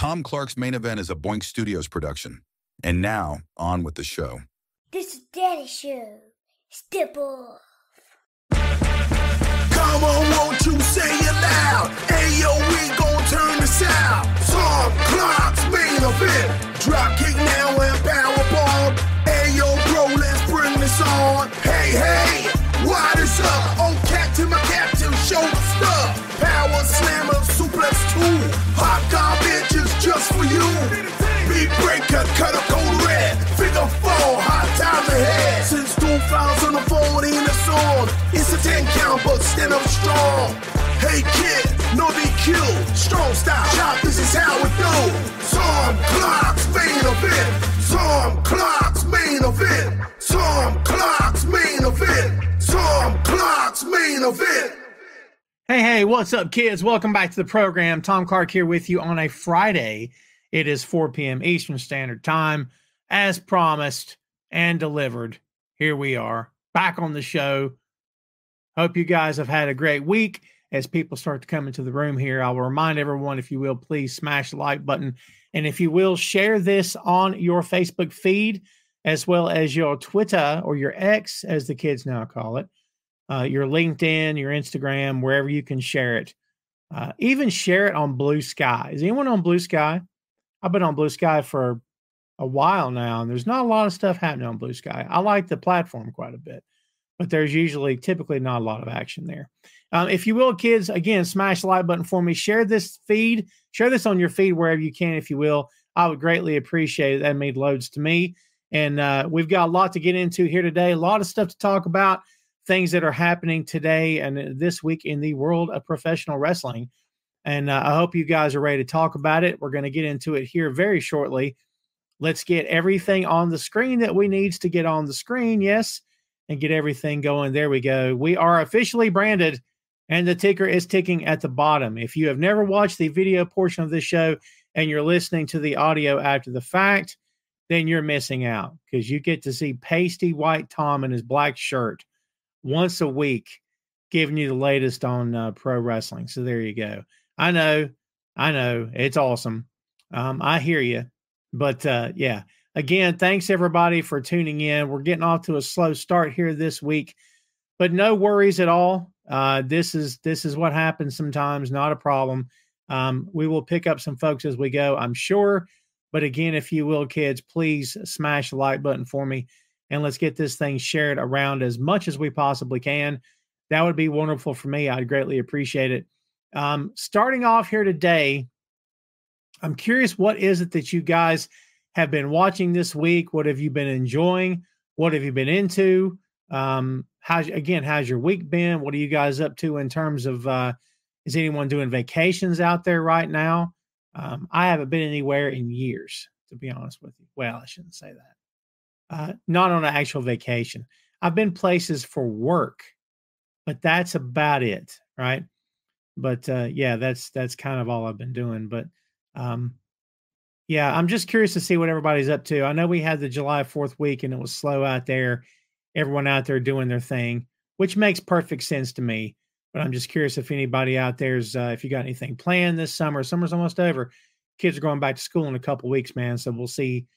Tom Clark's Main Event is a Boink Studios production. And now, on with the show. This is Daddy's show. Step off. Come on, won't you say it loud? Ayo, we gon' turn this out. Tom Clark's Main Event. Drop kick now and powerbomb. Ayo, bro, let's bring this on. Hey, hey, what is up? Oh, captain, my captain, show the stuff. Power slammer, suplex 2. Hot garbage is just for you. Beat breaker, cut a cold red. Figure 4, hot time ahead. Since 2014, it's on. It's a 10 count, but stand up strong. Hey kid, no DQ. Strong style, chop, this is how it goes. Tom Clark's Main Event. Tom Clark's Main Event. Tom Clark's Main Event. Tom Clark's Main Event. Hey, what's up, kids? Welcome back to the program. Tom Clark here with you on a Friday. It is 4 p.m. Eastern Standard Time. As promised and delivered, here we are, back on the show. Hope you guys have had a great week. As people start to come into the room here, I will remind everyone, if you will, please smash the like button. And if you will, share this on your Facebook feed, as well as your Twitter, or your X, as the kids now call it. Your LinkedIn, your Instagram, wherever you can share it. Even share it on Blue Sky. Is anyone on Blue Sky? I've been on Blue Sky for a while now, and there's not a lot of stuff happening on Blue Sky. I like the platform quite a bit, but there's typically not a lot of action there. If you will, kids, again, smash the like button for me. Share this feed. Share this on your feed wherever you can, if you will. I would greatly appreciate it. That made loads to me. And we've got a lot to get into here today. A lot of stuff to talk about. Things that are happening today and this week in the world of professional wrestling. And I hope you guys are ready to talk about it. We're going to get into it here very shortly. Let's get everything on the screen that we need to get on the screen. Yes. And get everything going. There we go. We are officially branded, and the ticker is ticking at the bottom. If you have never watched the video portion of this show and you're listening to the audio after the fact, then you're missing out, because you get to see pasty white Tom in his black shirt once a week, giving you the latest on pro wrestling. So there you go. I know, it's awesome. I hear you, but yeah. Again, thanks everybody for tuning in. We're getting off to a slow start here this week, but no worries at all. This is what happens sometimes. Not a problem. We will pick up some folks as we go, I'm sure. But again, if you will, kids, please smash the like button for me. And let's get this thing shared around as much as we possibly can. That would be wonderful for me. I'd greatly appreciate it. Starting off here today, I'm curious, what is it that you guys have been watching this week? What have you been enjoying? What have you been into? How's your week been? What are you guys up to in terms of, is anyone doing vacations out there right now? I haven't been anywhere in years, to be honest with you. Well, I shouldn't say that. Not on an actual vacation. I've been places for work, but that's about it, right? But yeah, that's kind of all I've been doing. But yeah, I'm just curious to see what everybody's up to. I know we had the July 4th week and it was slow out there. Everyone out there doing their thing, which makes perfect sense to me. But I'm just curious if anybody out there's, if you got anything planned this summer. Summer's almost over. Kids are going back to school in a couple of weeks, man. So we'll see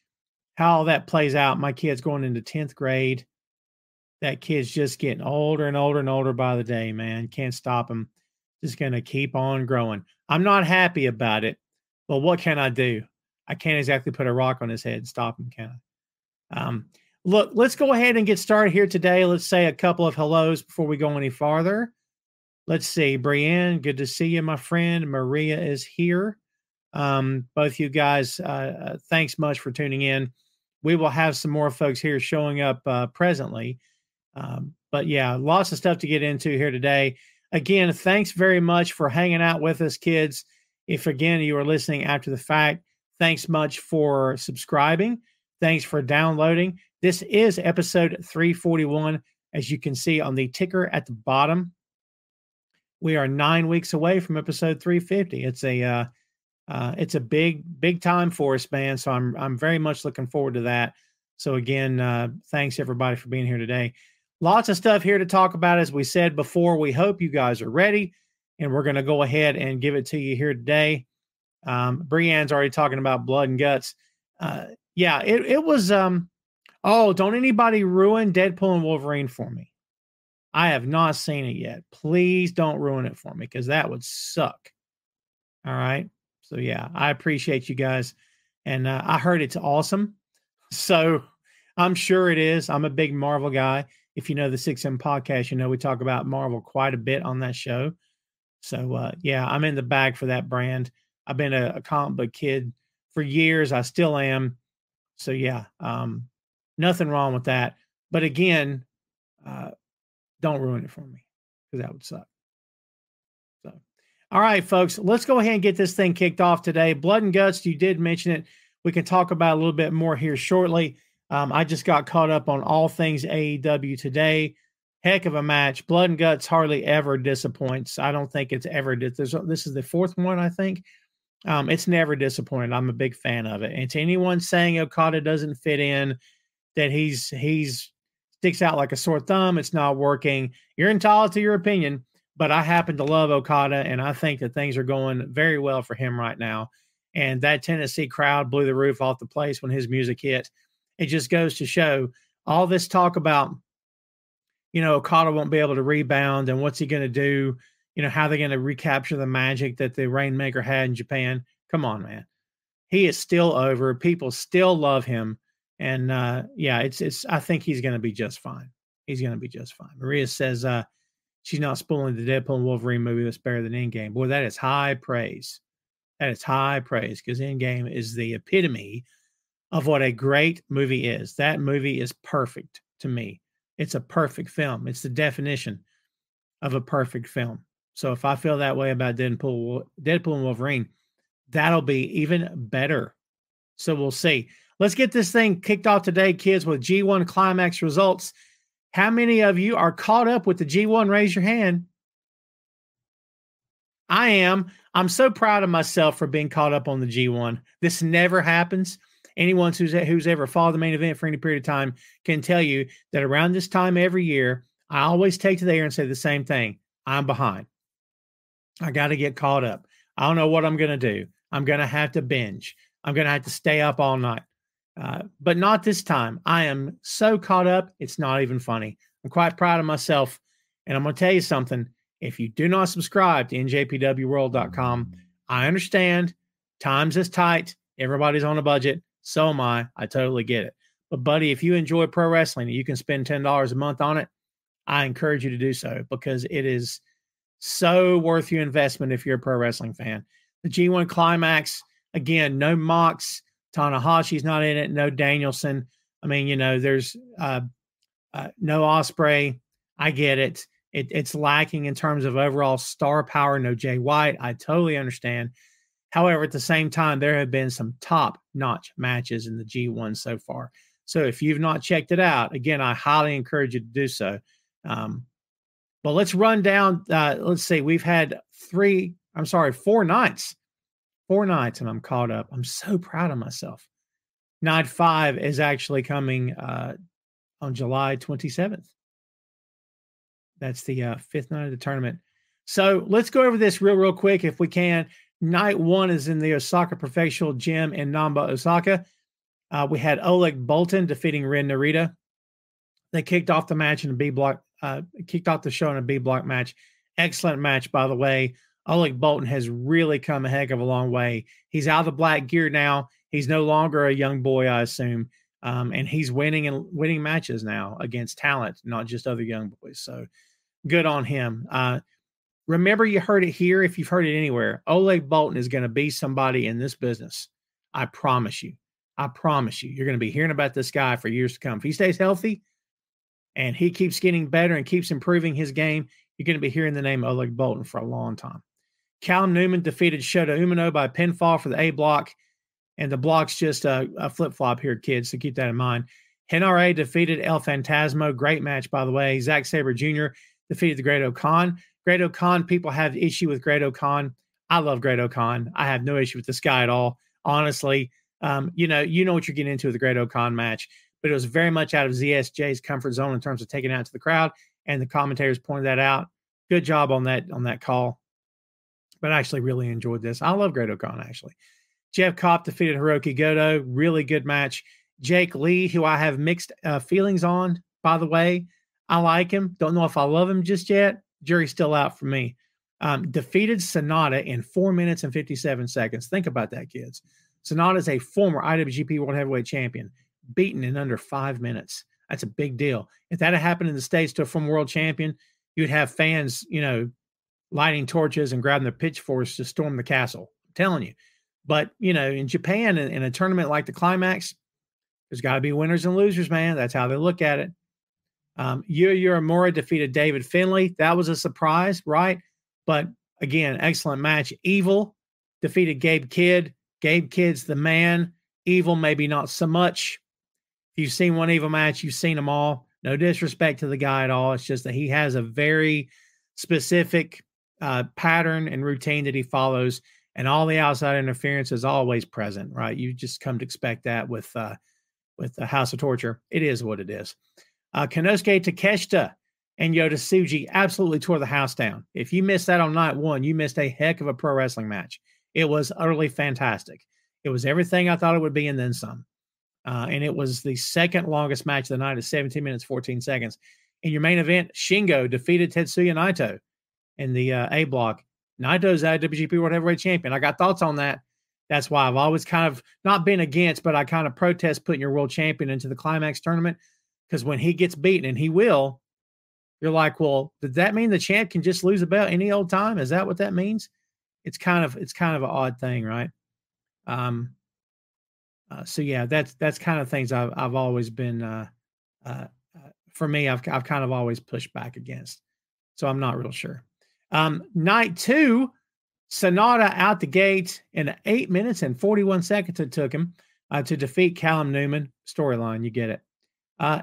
how all that plays out. My kid's going into 10th grade. That kid's just getting older and older and older by the day, man. Can't stop him. Just going to keep on growing. I'm not happy about it, but what can I do? I can't exactly put a rock on his head and stop him, can I? Look, let's go ahead and get started here today. Let's say a couple of hellos before we go any farther. Let's see. Brienne, good to see you, my friend. Maria is here. Both you guys, thanks much for tuning in. We will have some more folks here showing up presently. But yeah, lots of stuff to get into here today. Again, thanks very much for hanging out with us, kids. If, again, you are listening after the fact, thanks much for subscribing. Thanks for downloading. This is episode 341, as you can see on the ticker at the bottom. We are 9 weeks away from episode 350. It's a big time for us, man. So I'm very much looking forward to that. So again, thanks everybody for being here today. Lots of stuff here to talk about. As we said before, we hope you guys are ready, and we're going to go ahead and give it to you here today. Brienne's already talking about Blood and Guts. Yeah, it was. Oh, don't anybody ruin Deadpool and Wolverine for me. I have not seen it yet. Please don't ruin it for me because that would suck. All right. So, yeah, I appreciate you guys. And I heard it's awesome. So I'm sure it is. I'm a big Marvel guy. If you know the 6M podcast, you know we talk about Marvel quite a bit on that show. So, yeah, I'm in the bag for that brand. I've been a comic book kid for years. I still am. So, yeah, nothing wrong with that. But again, don't ruin it for me because that would suck. So, all right, folks, let's go ahead and get this thing kicked off today. Blood and Guts, you did mention it. We can talk about it a little bit more here shortly. I just got caught up on all things AEW today. Heck of a match. Blood and Guts hardly ever disappoints. I don't think it's ever. This is the fourth one, I think. It's never disappointed. I'm a big fan of it. And to anyone saying Okada doesn't fit in, that he's sticks out like a sore thumb, it's not working, you're entitled to your opinion. But I happen to love Okada, and I think that things are going very well for him right now. And that Tennessee crowd blew the roof off the place when his music hit. It just goes to show all this talk about, Okada won't be able to rebound and what's he going to do? How they're going to recapture the magic that the Rainmaker had in Japan. Come on, man. He is still over. People still love him. And yeah, it's. I think he's going to be just fine. He's going to be just fine. Maria says she's not spoiling the Deadpool and Wolverine movie that's better than Endgame. Boy, that is high praise. That is high praise because Endgame is the epitome of what a great movie is. That movie is perfect to me. It's a perfect film. It's the definition of a perfect film. So if I feel that way about Deadpool and Wolverine, that'll be even better. So we'll see. Let's get this thing kicked off today, kids, with G1 Climax results. How many of you are caught up with the G1? Raise your hand. I am. I'm so proud of myself for being caught up on the G1. This never happens. Anyone who's ever followed the main event for any period of time can tell you that around this time every year, I always take to the air and say the same thing. I'm behind. I got to get caught up. I don't know what I'm going to do. I'm going to have to binge. I'm going to have to stay up all night. But not this time. I am so caught up, it's not even funny. I'm quite proud of myself. And I'm going to tell you something. If you do not subscribe to NJPWworld.com, I understand. Times is tight. Everybody's on a budget. So am I. I totally get it. But, buddy, if you enjoy pro wrestling and you can spend $10 a month on it, I encourage you to do so because it is so worth your investment if you're a pro wrestling fan. The G1 Climax, again, no Mox. Tanahashi's not in it. No Danielson. I mean, there's no Ospreay. I get it. It's lacking in terms of overall star power. No Jay White. I totally understand. However, at the same time, there have been some top-notch matches in the G1 so far. So if you've not checked it out, again, I highly encourage you to do so. But let's run down. Let's see. We've had 4 nights. 4 nights, and I'm caught up. I'm so proud of myself. Night 5 is actually coming on July 27th. That's the 5th night of the tournament. So let's go over this real quick if we can. Night 1 is in the Osaka Professional Gym in Namba, Osaka. We had Oleg Boltin defeating Ren Narita. They kicked off the match in a B block. Kicked off the show in a B block match. Excellent match, by the way. Oleg Boltin has really come a heck of a long way. He's out of the black gear now. He's no longer a young boy, I assume. And he's winning matches now against talent, not just other young boys. So good on him. Remember, you heard it here. If you've heard it anywhere, Oleg Boltin is going to be somebody in this business. I promise you. I promise you. You're going to be hearing about this guy for years to come. If he stays healthy and he keeps getting better and keeps improving his game, you're going to be hearing the name Oleg Boltin for a long time. Cal Newman defeated Shota Umino by pinfall for the A block. And the block's just a flip-flop here, kids, so keep that in mind. NRA defeated El Phantasmo. Great match, by the way. Zack Sabre Jr. defeated the Great O'Khan. Great O'Khan, people have issue with Great O'Khan. I love Great O'Khan. I have no issue with this guy at all, honestly. You know what you're getting into with the Great O'Khan match, but it was very much out of ZSJ's comfort zone in terms of taking it out to the crowd, and the commentators pointed that out. Good job on that call. but I actually really enjoyed this. I love Great-O-Khan, actually. Jeff Cobb defeated Hiroki Goto. Really good match. Jake Lee, who I have mixed feelings on, by the way. I like him. Don't know if I love him just yet. Jury's still out for me. Defeated Sonata in 4 minutes and 57 seconds. Think about that, kids. Sonata is a former IWGP World Heavyweight Champion, beaten in under 5 minutes. That's a big deal. If that had happened in the States to a former world champion, you'd have fans, lighting torches and grabbing their pitchforks to storm the castle. I'm telling you. But, in Japan, in a tournament like the Climax, there's got to be winners and losers, man. That's how they look at it. Yuya Uemura defeated David Finlay. That was a surprise, right? But, again, excellent match. Evil defeated Gabe Kidd. Gabe Kidd's the man. Evil, maybe not so much. If you've seen one Evil match, you've seen them all. No disrespect to the guy at all. It's just that he has a very specific pattern and routine that he follows, and all the outside interference is always present, right? You just come to expect that with the House of Torture. It is what it is. Konosuke Takeshita and Yota Tsuji absolutely tore the house down. If you missed that on night one, you missed a heck of a pro wrestling match. It was utterly fantastic. It was everything I thought it would be and then some. And it was the second longest match of the night at 17 minutes, 14 seconds. In your main event, Shingo defeated Tetsuya Naito in the A block. Naito's IWGP World Heavyweight Champion. I got thoughts on that. That's why I've always kind of not been against, but I kind of protest putting your world champion into the Climax tournament, because when he gets beaten, and he will, you're like, well, did that mean the champ can just lose a belt any old time? Is that what that means? It's kind of an odd thing, right? So yeah, that's kind of things I've always been for me, I've kind of always pushed back against. So I'm not real sure. Night two, Sonata out the gate in 8 minutes and 41 seconds it took him to defeat Callum Newman. Storyline, you get it.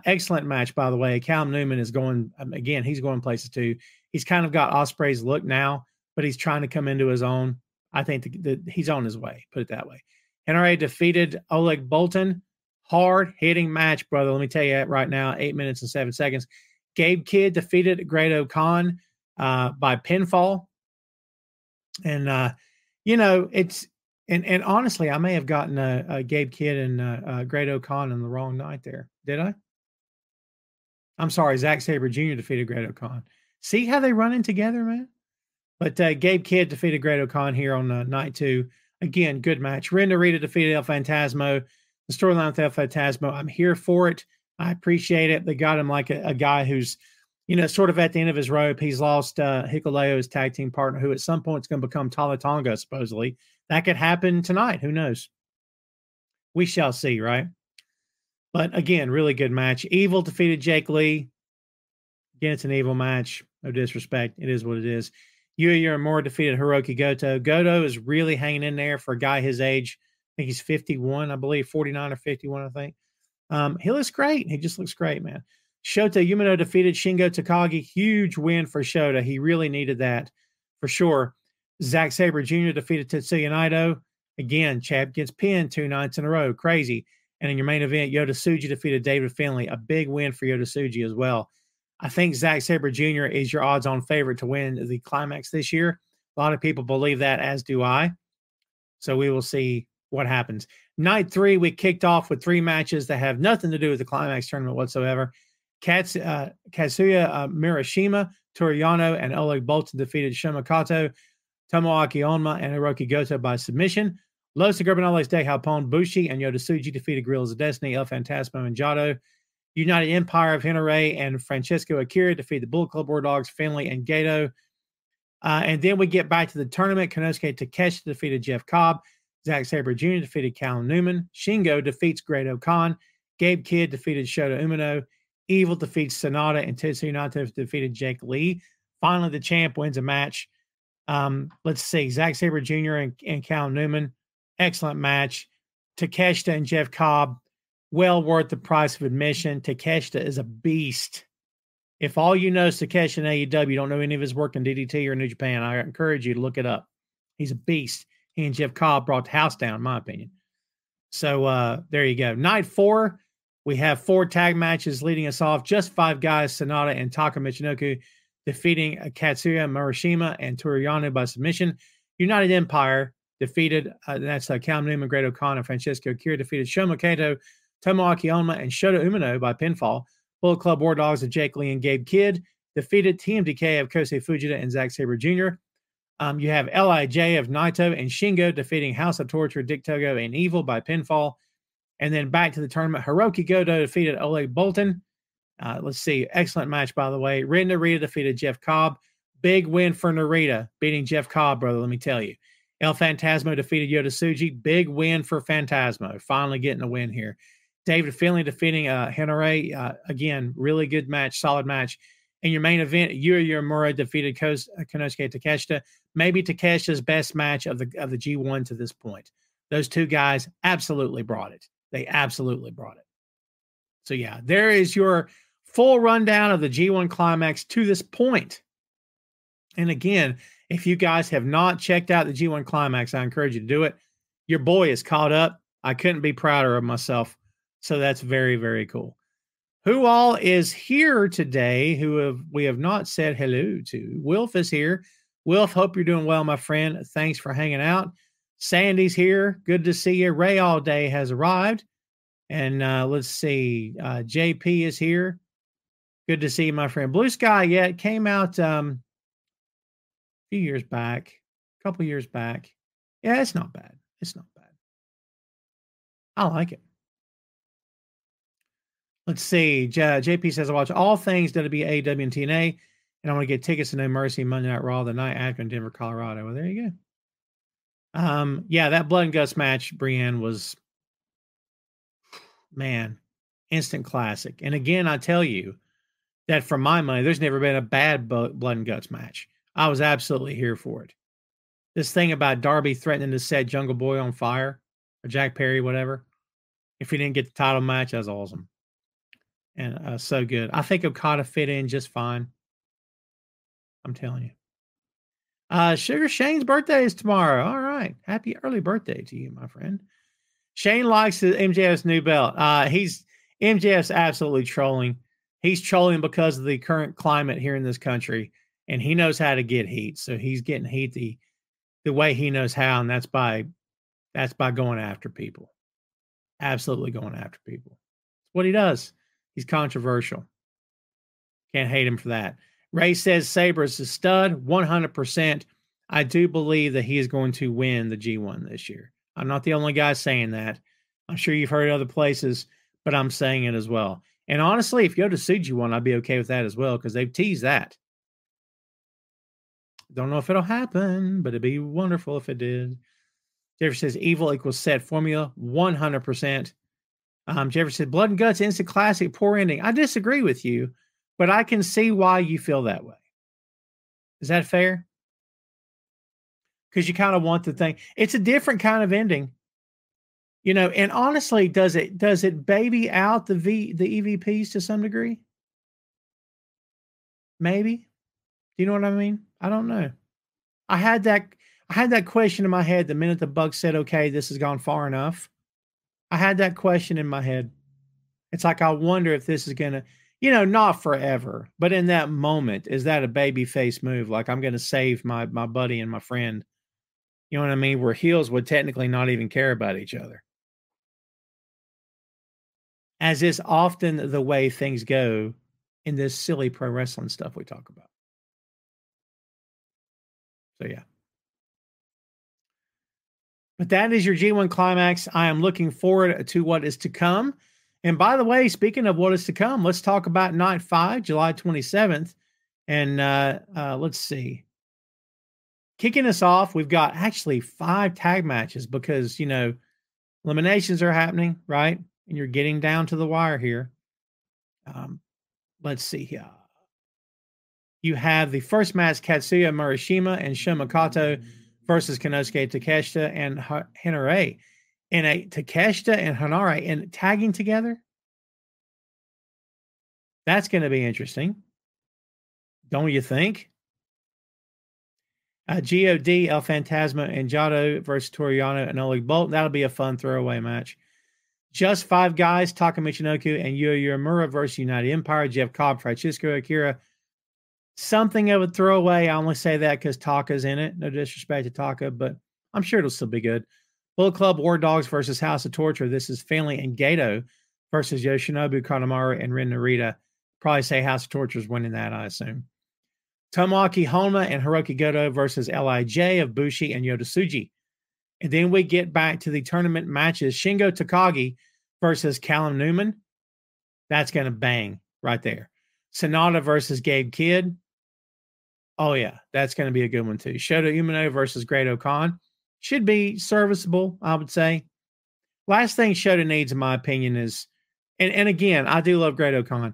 Excellent match, by the way. Callum Newman is going, again, he's going places too. He's kind of got Ospreay's look now, but he's trying to come into his own. I think he's on his way, put it that way. NRA defeated Oleg Boltin. Hard hitting match, brother. Let me tell you that right now. 8 minutes and 7 seconds. Gabe Kidd defeated Great-O-Khan by pinfall. And, it's, and honestly, I may have gotten a Gabe Kidd and Great-O-Khan in the wrong night there. Did I? I'm sorry. Zack Sabre Jr. defeated Great-O-Khan. See how they run in together, man? But Gabe Kidd defeated Great-O-Khan here on night two. Again, good match. Ren Narita defeated El Phantasmo. The storyline with El Phantasmo, I'm here for it. I appreciate it. They got him like a guy who's, sort of at the end of his rope. He's lost Hikuleo, his tag team partner, who at some point is going to become Tala Tonga, supposedly. That could happen tonight. Who knows? We shall see, right? But again, really good match. Evil defeated Jake Lee. Again, it's an Evil match. No disrespect. It is what it is. Yuya Uemura defeated Hiroki Goto. Goto is really hanging in there for a guy his age. I think he's 51, I believe, 49 or 51, I think. He looks great. He just looks great, man. Shota Umino defeated Shingo Takagi. Huge win for Shota. He really needed that for sure. Zack Sabre Jr. defeated Tetsuya Naito. Again, Chad gets pinned 2 nights in a row. Crazy. And in your main event, Yota Tsuji defeated David Finlay. A big win for Yota Tsuji as well. I think Zack Sabre Jr. is your odds-on favorite to win the Climax this year. A lot of people believe that, as do I. So we will see what happens. Night three, we kicked off with 3 matches that have nothing to do with the Climax tournament whatsoever. Kazuya Murashima, Toru Yano, and Oleg Boltin defeated Shoma Kato, Tomoaki Onma, and Hiroki Goto by submission. Los Ingobernables de Japón, Bushi, and Yota Tsuji defeated Guerrillas of Destiny, El Phantasmo, and Jado. United Empire of Hinare and Francesco Akira defeated the Bullet Club War Dogs, Finlay, and Gato. And then we get back to the tournament. Konosuke Takeshita defeated Jeff Cobb. Zack Sabre Jr. defeated Callum Newman. Shingo defeats Great-O-Khan. Gabe Kidd defeated Shota Umino. Evil defeats Sonata, and Tetsuya Naito defeated Jake Lee. Finally, the champ wins a match. Let's see. Zack Sabre Jr. and Callum Newman. Excellent match. Takeshita and Jeff Cobb. Well worth the price of admission. Takeshita is a beast. If all you know is Takeshita and AEW, don't know any of his work in DDT or New Japan, I encourage you to look it up. He's a beast. He and Jeff Cobb brought the house down, in my opinion. So there you go. Night 4, we have 4 tag matches leading us off. Just 5 guys, Sonata and Taka Michinoku, defeating Katsuya Murashima and Toru Yano by submission. United Empire defeated, that's Cal Newman, Great O'Connor, Francesco Akira defeated Shoma Kato, Tomoaki Onma, and Shota Umino by pinfall. Bullet Club War Dogs of Jake Lee and Gabe Kidd defeated TMDK of Kosei Fujita and Zack Sabre Jr. You have LIJ of Naito and Shingo defeating House of Torture, Dick Togo, and Evil by pinfall. And then back to the tournament, Hiroki Goto defeated Oleg Bolton. Let's see. Excellent match, by the way. Ren Narita defeated Jeff Cobb. Big win for Narita, beating Jeff Cobb, brother, let me tell you. El Phantasmo defeated Yota Tsuji. Big win for Phantasmo. Finally getting a win here. David Finlay defeating Henare. Again, really good match, solid match. In your main event, Yuya Uemura defeated Konosuke Takeshita. Maybe Takeshita's best match of the G1 to this point. Those two guys absolutely brought it. They absolutely brought it. So, yeah, there is your full rundown of the G1 Climax to this point. And again, if you guys have not checked out the G1 Climax, I encourage you to do it. Your boy is caught up. I couldn't be prouder of myself. So that's very, very cool. Who all is here today who we have not said hello to? Wilf is here. Wilf, hope you're doing well, my friend. Thanks for hanging out. Sandy's here. Good to see you. Ray All Day has arrived. And let's see. JP is here. Good to see you, my friend. Blue Sky, yeah, it came out a few years back, a couple years back. Yeah, it's not bad. It's not bad. I like it. Let's see. JP says, I watch all things WWE, AEW, and TNA, and I want to get tickets to No Mercy Monday Night Raw the night after in Denver, Colorado. Well, there you go. Yeah, that Blood and Guts match, Brienne, was, man, instant classic. And again, I tell you that for my money, there's never been a bad Blood and Guts match. I was absolutely here for it. This thing about Darby threatening to set Jungle Boy on fire, or Jack Perry, whatever, if he didn't get the title match, that's awesome. And so good. I think Okada fit in just fine. I'm telling you. Sugar Shane's birthday is tomorrow. All right. Happy early birthday to you, my friend. Shane likes the MJF's new belt. MJF's absolutely trolling. He's trolling because of the current climate here in this country, and he knows how to get heat. So he's getting heat the way he knows how, and that's by going after people. Absolutely going after people. It's what he does. He's controversial. Can't hate him for that. Ray says Sabre is a stud, 100%. I do believe that he is going to win the G1 this year. I'm not the only guy saying that. I'm sure you've heard it other places, but I'm saying it as well. And honestly, if Yota Tsuji won, I'd be okay with that as well because they've teased that. Don't know if it'll happen, but it'd be wonderful if it did. Jeffrey says evil equals set formula, 100%. Jeffrey said Blood and Guts, instant classic, poor ending. I disagree with you, but I can see why you feel that way. Is that fair? Because you kind of want the thing. It's a different kind of ending. You know, and honestly, does it baby out the EVPs to some degree? Maybe. Do you know what I mean? I don't know. I had that question in my head the minute the Bucks said, okay, this has gone far enough. I had that question in my head. It's like, I wonder if this is going to, not forever, but in that moment, is that a baby face move? Like, I'm going to save my buddy and my friend. You know what I mean? Where heels would technically not even care about each other. As is often the way things go in this silly pro wrestling stuff we talk about. So, yeah. But that is your G1 Climax. I am looking forward to what is to come. And by the way, speaking of what is to come, let's talk about Night 5, July 27th. And let's see. Kicking us off, we've got actually 5 tag matches because, eliminations are happening, right? And you're getting down to the wire here. Let's see here. You have the first match, Katsuya Murashima and Shoma Kato versus Konosuke Takeshita and Henare. And Takeshita and Henare and tagging together. That's going to be interesting. Don't you think? G.O.D., El Phantasma, and Jado versus Toriano and Oleg Bolton. That'll be a fun throwaway match. Just 5 guys, Taka Michinoku and Yuya Uemura versus United Empire, Jeff Cobb, Francesco Akira, something of a throwaway. I only say that because Taka's in it. No disrespect to Taka, but I'm sure it'll still be good. Bullet Club War Dogs versus House of Torture. This is Finley and Gato versus Yoshinobu Kanemaru and Ren Narita. Probably say House of Torture is winning that, I assume. Tomoaki Honma and Hiroki Goto versus LIJ of Bushi and Yota Tsuji. And then we get back to the tournament matches. Shingo Takagi versus Callum Newman. That's going to bang right there. Sonata versus Gabe Kidd. Oh, yeah, that's going to be a good one, too. Shota Umino versus Great O'Khan. Should be serviceable, I would say. Last thing Shota needs, in my opinion, is, and again, I do love Great O'Khan,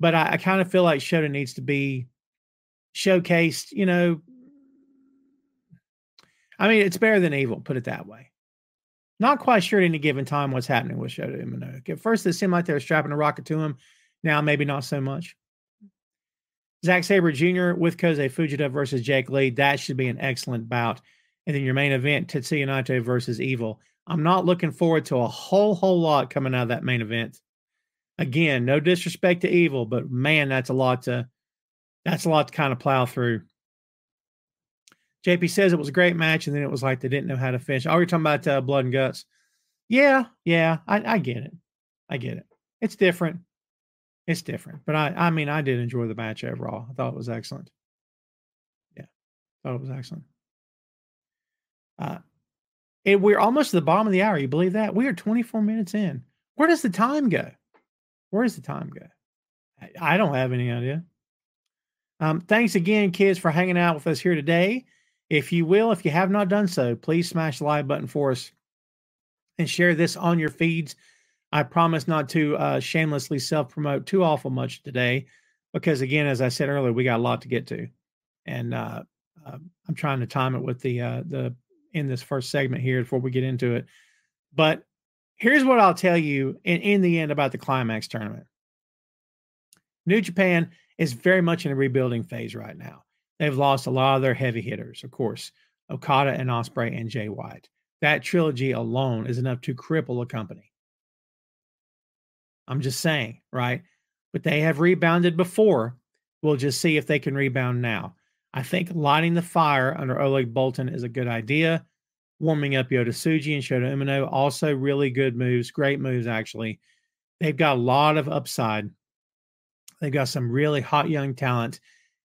but I kind of feel like Shota needs to be showcased, you know. I mean, it's better than Evil, put it that way. Not quite sure at any given time what's happening with Shota Umino. At first, it seemed like they were strapping a rocket to him. Now, maybe not so much. Zack Sabre Jr. with Kosei Fujita versus Jake Lee. That should be an excellent bout. And then your main event, Tetsuya Naito versus Evil. I'm not looking forward to a whole lot coming out of that main event. Again, no disrespect to Evil, but man, that's a lot to kind of plow through. JP says it was a great match, and then it was like they didn't know how to finish. Oh, you're talking about Blood and Guts. Yeah, I get it. I get it. It's different. It's different. But I mean, I did enjoy the match overall. I thought it was excellent. Yeah, thought it was excellent. We're almost at the bottom of the hour. You believe that? We are 24 minutes in. Where does the time go? Where does the time go? I don't have any idea. Thanks again, kids, for hanging out with us here today. If you have not done so, please smash the like button for us and share this on your feeds. I promise not to shamelessly self-promote too awful much today because, again, as I said earlier, we got a lot to get to. And I'm trying to time it with the in this first segment here before we get into it. But here's what I'll tell you in the end about the Climax tournament. New Japan is very much in a rebuilding phase right now. They've lost a lot of their heavy hitters, of course, Okada and Ospreay and Jay White. That trilogy alone is enough to cripple a company. I'm just saying, right? But they have rebounded before. We'll just see if they can rebound now. I think lighting the fire under Oleg Boltin is a good idea. Warming up Yota Tsuji and Shota Umino, also really good moves, great moves, actually. They've got a lot of upside. They've got some really hot young talent.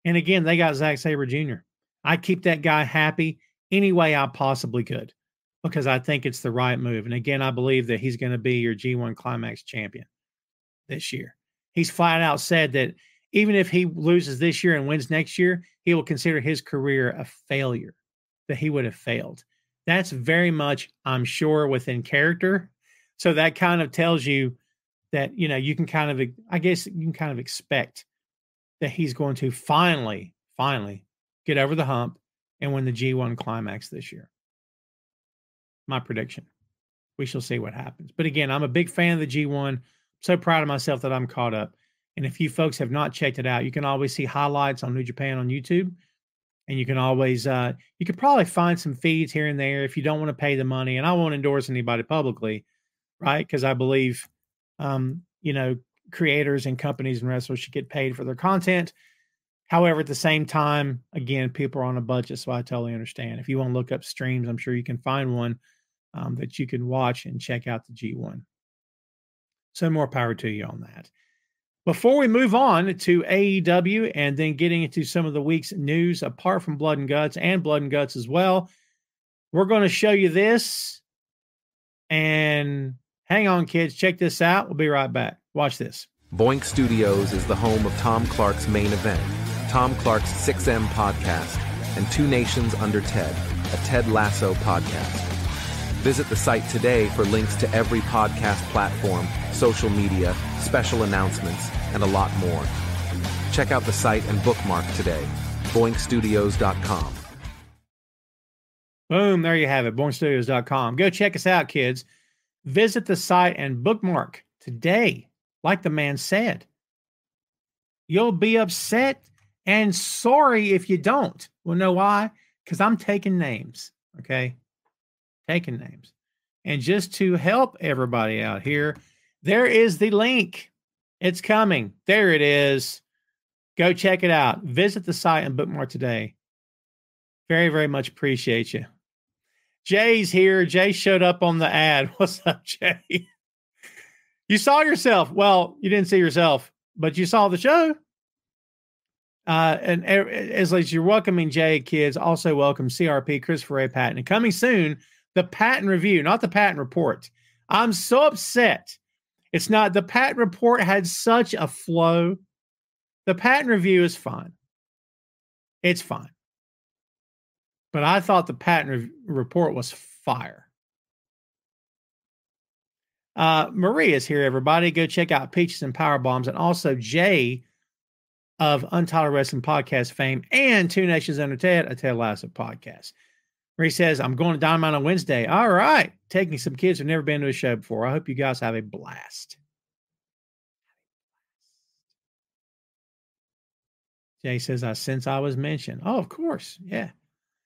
And again, they got Zack Sabre Jr. I keep that guy happy any way I possibly could because I think it's the right move. And again, I believe that he's going to be your G1 Climax champion this year. He's flat out said that even if he loses this year and wins next year, he will consider his career a failure, that he would have failed. That's very much, I'm sure, within character. So that kind of tells you that, you know, you can kind of, I guess you can kind of expect that he's going to finally get over the hump and win the G1 Climax this year. My prediction. We shall see what happens. But again, I'm a big fan of the G1. I'm so proud of myself that I'm caught up. And if you folks have not checked it out, you can always see highlights on New Japan on YouTube. And you can always, you could probably find some feeds here and there if you don't want to pay the money. And I won't endorse anybody publicly, right? Because I believe, you know, creators and companies and wrestlers should get paid for their content. However, at the same time, again, people are on a budget, so I totally understand. If you want to look up streams, I'm sure you can find one that you can watch and check out the G1. So more power to you on that. Before we move on to AEW and then getting into some of the week's news, apart from Blood and Guts and Blood and Guts as well, we're going to show you this. And hang on, kids. Check this out. We'll be right back. Watch this. Boink Studios is the home of Tom Clark's main event, Tom Clark's 6M podcast, and Two Nations Under Ted, a Ted Lasso podcast. Visit the site today for links to every podcast platform, social media, special announcements, and a lot more. Check out the site and bookmark today, boinkstudios.com. Boom, there you have it, boinkstudios.com. Go check us out, kids. Visit the site and bookmark today, like the man said. You'll be upset and sorry if you don't. Well, know why? Because I'm taking names, okay? Taking names. And just to help everybody out here, there is the link. It's coming. There it is. Go check it out. Visit the site and bookmark today. Very, very much appreciate you. Jay's here. Jay showed up on the ad. What's up, Jay? You saw yourself. Well, you didn't see yourself, but you saw the show. And as you're welcoming Jay, kids, also welcome CRP, Christopher A. Patton. And coming soon, the Patton Review, not the Patton Report. I'm so upset. It's not. The Patton Report had such a flow. The Patton Review is fine. It's fine. But I thought the Patton Report was fire. Maria's here, everybody. Go check out Peaches and Power Bombs, and also Jay of Untitled Wrestling Podcast fame and Two Nations Under Ted, a Ted Lasso podcast. Marie says, I'm going to Dynamite on Wednesday. All right. Taking some kids who've never been to a show before. I hope you guys have a blast. Jay says, since I was mentioned. Oh, of course. Yeah.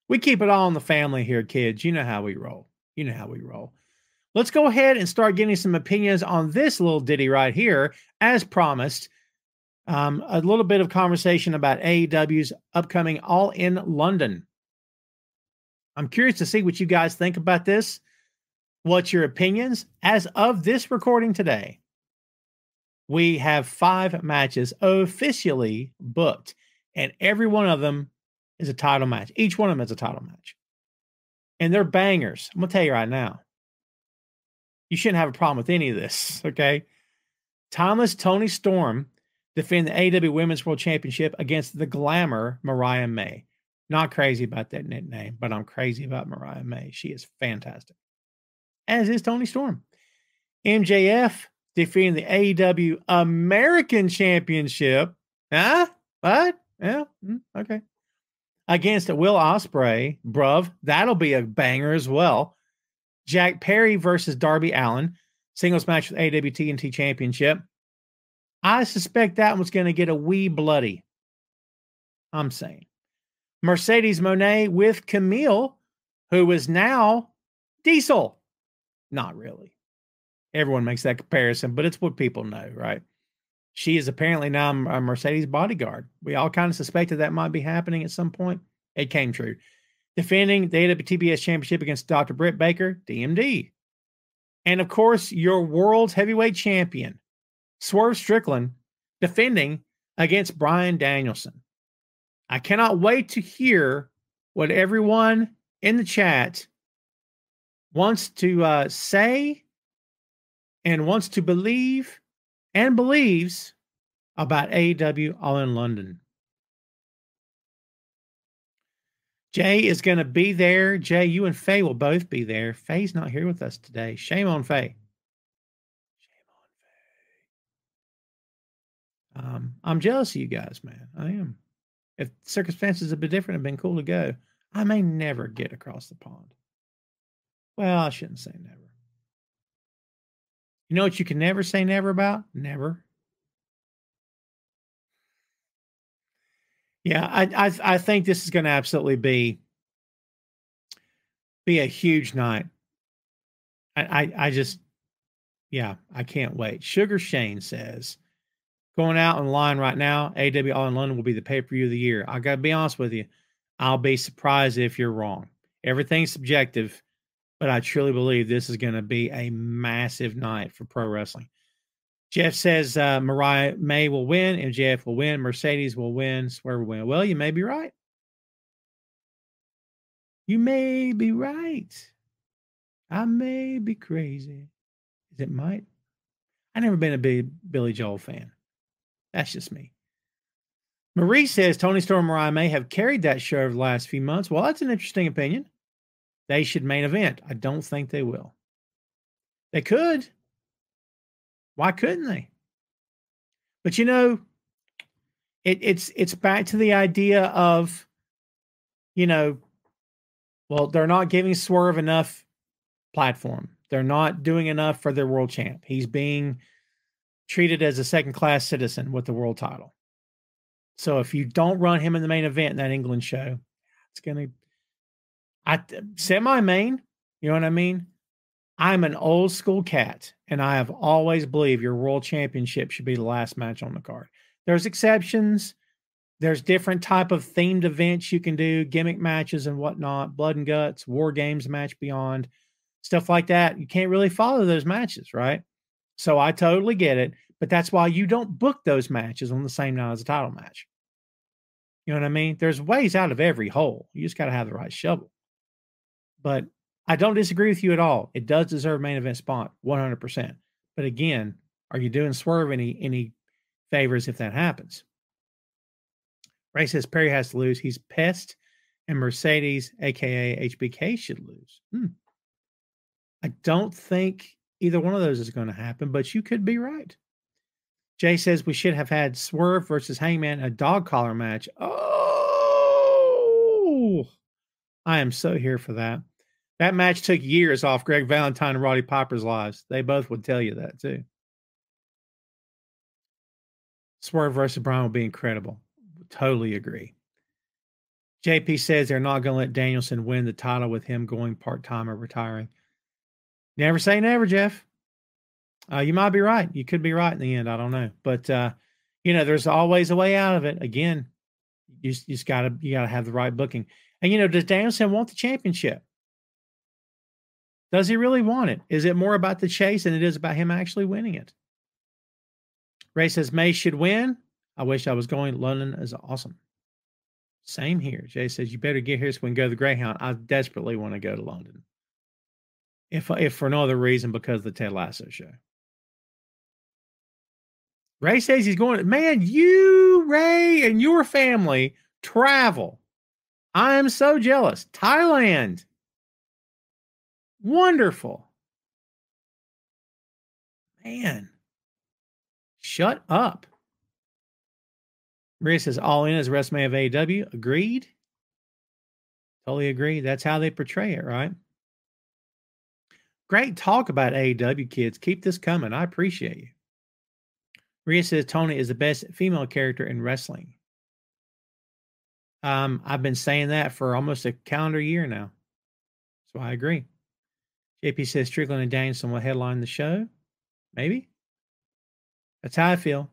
We keep it all in the family here, kids. You know how we roll. You know how we roll. Let's go ahead and start getting some opinions on this little ditty right here. As promised, a little bit of conversation about AEW's upcoming All in London. I'm curious to see what you guys think about this. What's your opinions? As of this recording today, we have 5 matches officially booked, and every one of them is a title match. Each one of them is a title match. And they're bangers. I'm going to tell you right now. You shouldn't have a problem with any of this, okay? Timeless Toni Storm defend the AEW Women's World Championship against the Glamour Mariah May. Not crazy about that nickname, but I'm crazy about Mariah May. She is fantastic. As is Toni Storm. MJF defeating the AEW American Championship. Huh? What? Yeah. Okay. Against Will Ospreay. Bruv. That'll be a banger as well. Jack Perry versus Darby Allin. Singles match with AEW TNT Championship. I suspect that one's going to get a wee bloody. I'm saying. Mercedes Moné with Camille, who is now Diesel. Not really. Everyone makes that comparison, but it's what people know, right? She is apparently now a Mercedes bodyguard. We all kind of suspected that might be happening at some point. It came true. Defending the AWTBS Championship against Dr. Britt Baker, DMD. And, of course, your world's heavyweight champion, Swerve Strickland, defending against Bryan Danielson. I cannot wait to hear what everyone in the chat wants to say and wants to believe and believes about AEW All in London. Jay is going to be there. Jay, you and Faye will both be there. Faye's not here with us today. Shame on Faye. Shame on Faye. I'm jealous of you guys, man. I am. If circumstances had been different, it'd been cool to go. I may never get across the pond. Well, I shouldn't say never. You know what you can never say never about? Never. Yeah, I think this is going to absolutely be a huge night. I just, yeah, I can't wait. Sugar Shane says, going out in line right now, AEW All in London will be the pay-per-view of the year. I got to be honest with you. I'll be surprised if you're wrong. Everything's subjective, but I truly believe this is going to be a massive night for pro wrestling. Jeff says Mariah May will win, MJF will win, Mercedes will win, Swerve will win. Well, you may be right. You may be right. I may be crazy. Is it might? I've never been a big Billy Joel fan. That's just me. Marie says Toni Storm and Mariah May have carried that show over the last few months. Well, that's an interesting opinion. They should main event. I don't think they will. They could. Why couldn't they? But you know, it's back to the idea of, you know, well, they're not giving Swerve enough platform. They're not doing enough for their world champ. He's being treated as a second-class citizen with the world title. So if you don't run him in the main event in that England show, it's going to semi-main, you know what I mean? I'm an old school cat, and I have always believed your world championship should be the last match on the card. There's exceptions. There's different type of themed events you can do, gimmick matches and whatnot, blood and guts, war games match beyond, stuff like that. You can't really follow those matches, right? So I totally get it, but that's why you don't book those matches on the same night as a title match. You know what I mean? There's ways out of every hole. You just got to have the right shovel. But I don't disagree with you at all. It does deserve main event spot, 100%. But again, are you doing Swerve any favors if that happens? Ray says Perry has to lose. He's pest, and Mercedes, aka HBK, should lose. I don't think either one of those is going to happen, but you could be right. Jay says we should have had Swerve versus Hangman, a dog collar match. Oh, I am so here for that. That match took years off Greg Valentine and Roddy Piper's lives. They both would tell you that too. Swerve versus Bryan will be incredible. Totally agree. JP says they're not going to let Danielson win the title with him going part-time or retiring. Never say never, Jeff. You might be right. You could be right in the end. I don't know. But, there's always a way out of it. Again, you gotta have the right booking. And, does Danielson want the championship? Does he really want it? Is it more about the chase than it is about him actually winning it? Ray says May should win. I wish I was going. London is awesome. Same here. Jay says you better get here so we can go to the Greyhound. I desperately want to go to London. If for no other reason because of the Ted Lasso show. Ray says he's going. Man, you, Ray, and your family travel. I am so jealous. Thailand. Wonderful. Man. Shut up. Maria says all in is WrestleMania of AEW. Agreed. Totally agree. That's how they portray it, right? Great talk about AEW, kids. Keep this coming. I appreciate you. Maria says Tony is the best female character in wrestling. I've been saying that for almost a calendar year now. So I agree. JP says Strickland and Danielson will headline the show. Maybe. That's how I feel.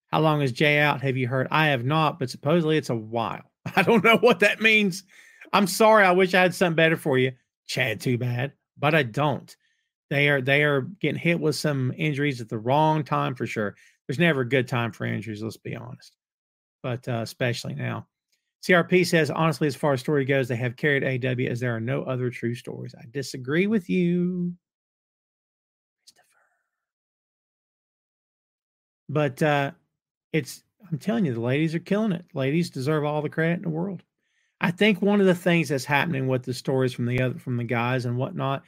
How long is Jay out? Have you heard? I have not, but supposedly it's a while. I don't know what that means. I'm sorry. I wish I had something better for you. Chad, too bad. But I don't. They are getting hit with some injuries at the wrong time for sure. There's never a good time for injuries, let's be honest. But especially now. CRP says, honestly, as far as story goes, they have carried AEW as there are no other true stories. I disagree with you. But I'm telling you, the ladies are killing it. Ladies deserve all the credit in the world. I think one of the things that's happening with the stories from the guys and whatnot